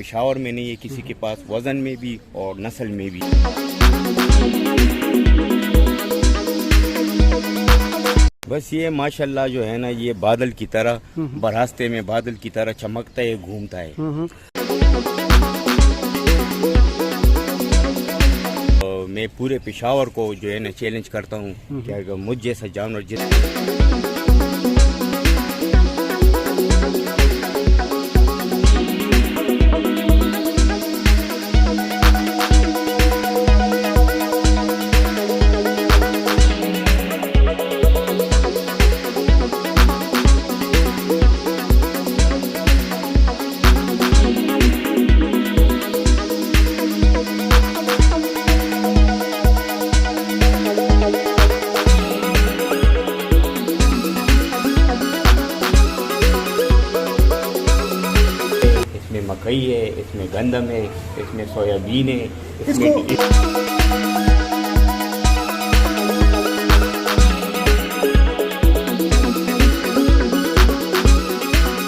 पेशावर में नहीं है किसी के पास, वज़न में भी और नस्ल में भी। बस ये माशाल्लाह जो है ना, ये बादल की तरह बरास्ते में बादल की तरह चमकता है, घूमता है। मैं पूरे पेशावर को जो है ना चैलेंज करता हूँ कि अगर मुझ जैसा जानवर मकई है, इसमें गंदम है, इसमें सोयाबीन है, इसमें